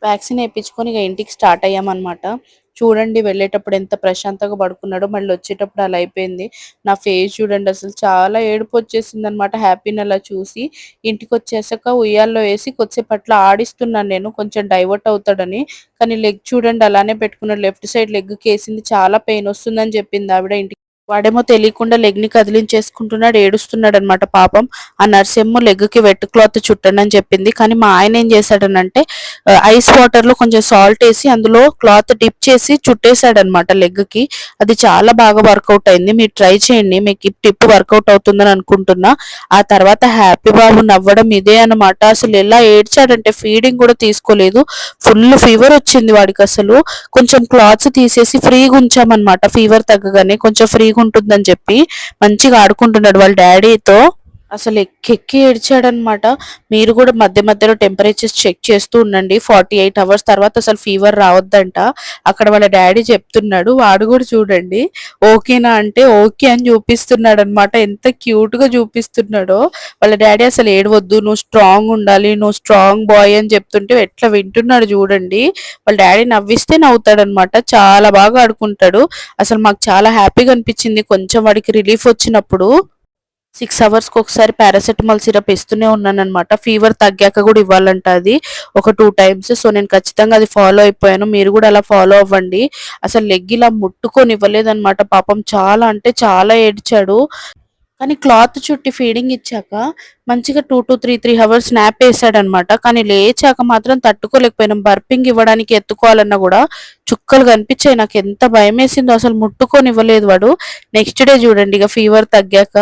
Vaccine ఏపించుకొని ఇక ఇంటికి start అయ్యామన్నమాట. చూడండి వెళ్ళేటప్పుడు ఎంత ప్రశాంతంగా పడుకున్నాడో, మళ్ళీ వచ్చేటప్పుడు అలా అయిపోయింది. నా ఫేస్ చూడండి అసలు చాలా ఏడుపొచ్చేసిందనమాట హ్యాపీని అలా చూసి. ఇంటికొచ్చేసాక ఉయ్యాల్లో వేసి కొద్దిసేపు అట్లా ఆడిస్తున్నాను నేను కొంచెం డైవర్ట్ అవుతాడని. కానీ లెగ్ చూడండి అలానే పెట్టుకున్నాడు. లెఫ్ట్ సైడ్ లెగ్‌కేసింది చాలా పెయిన్ వస్తుందని చెప్పింది ఆవిడ. వాడేమో తెలియకుండా లెగ్ ని కదిలించేసుకుంటున్నాడు, ఏడుస్తున్నాడనమాట పాపం. ఆ నర్సేమో లెగ్ కి వెట్ క్లాత్ చుట్టండి అని చెప్పింది. కానీ మా ఆయన ఏం చేశాడనంటే ఐస్ వాటర్ లో కొంచెం సాల్ట్ వేసి అందులో క్లాత్ డిప్ చేసి చుట్టేసాడనమాట లెగ్ కి. అది చాలా బాగా వర్కౌట్ అయింది. మీరు ట్రై చేయండి, మీకు ఈ టిప్ వర్కౌట్ అవుతుందని అనుకుంటున్నా. ఆ తర్వాత హ్యాపీ బాబు నవ్వడం ఇదే అనమాట. అసలు ఎలా ఏడ్చాడంటే ఫీడింగ్ కూడా తీసుకోలేదు. ఫుల్ ఫీవర్ వచ్చింది వాడికి అసలు. కొంచెం క్లాత్స్ తీసేసి ఫ్రీగా ఉంచామన్నమాట. ఫీవర్ తగ్గగానే కొంచెం ఫ్రీగా ఉంటుందని చెప్పి మంచిగా ఆడుకుంటున్నాడు వాళ్ళ డాడీతో. అసలు ఎక్కెక్కి ఏడ్చాడనమాట. మీరు కూడా మధ్య మధ్యలో టెంపరేచర్స్ చెక్ చేస్తూ ఉండండి. 48 అవర్స్ తర్వాత అసలు ఫీవర్ రావద్దంట. అక్కడ వాళ్ళ డాడీ చెప్తున్నాడు. వాడు కూడా చూడండి ఓకేనా అంటే ఓకే అని చూపిస్తున్నాడు అనమాట. ఎంత క్యూట్ గా చూపిస్తున్నాడో. వాళ్ళ డాడీ అసలు ఏడవద్దు, నువ్వు స్ట్రాంగ్ ఉండాలి, నువ్వు స్ట్రాంగ్ బాయ్ అని చెప్తుంటే ఎట్లా వింటున్నాడు చూడండి. వాళ్ళ డాడీ నవ్విస్తే నవ్వుతాడనమాట. చాలా బాగా ఆడుకుంటాడు. అసలు మాకు చాలా హ్యాపీగా అనిపించింది కొంచెం వాడికి రిలీఫ్ వచ్చినప్పుడు. 6 అవర్స్‌కి ఒకసారి పారాసెటమాల్ సిరప్ ఇస్తూనే ఉన్నాననమాట. ఫీవర్ తగ్గాక కూడా ఇవ్వాలంట అది. ఒక 2 టైమ్స్. సో, నేను ఖచ్చితంగా అది ఫాలో అయిపోయాను. మీరు కూడా అలా ఫాలో అవ్వండి. అసలు లెగ్ ఇలా ముట్టుకోనివ్వలేదనమాట పాపం. చాలా అంటే చాలా ఏడ్చాడు. కానీ క్లాత్ చుట్టి ఫీడింగ్ ఇచ్చాక మంచిగా 2-3 హవర్స్ న్యాప్ వేసాడనమాట. కానీ లేచాక మాత్రం తట్టుకోలేకపోయినాం. బర్పింగ్ ఇవ్వడానికి ఎత్తుకోవాలన్నా కూడా చుక్కలు కనిపించాయి. నాకు ఎంత భయం వేసిందో అసలు ముట్టుకొనివ్వలేదు వాడు. నెక్స్ట్ డే చూడండి ఇక ఫీవర్ తగ్గాక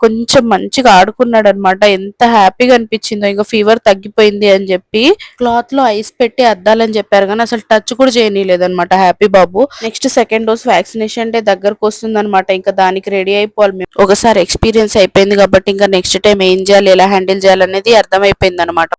కొంచెం మంచిగా ఆడుకున్నాడు అనమాట. ఎంత హ్యాపీగా అనిపించిందో ఇక ఫీవర్ తగ్గిపోయింది అని చెప్పి. క్లాత్ లో ఐస్ పెట్టి అద్దాలని చెప్పారు కానీ అసలు టచ్ కూడా చేయనీయలేదన్నమాట హ్యాపీ బాబు. Next second dose vaccination day దగ్గరకు వస్తుందన్నమాట. ఇంకా దానికి రెడీ అయిపోవాలి మేము. ఒకసారి ఎక్స్పీరియన్స్ అయిపోయింది కాబట్టి ఇంకా నెక్స్ట్ టైం ఏం చేయాలి, ఎలా హ్యాండిల్ చేయాలి అనేది అర్థమైపోయింది అనమాట.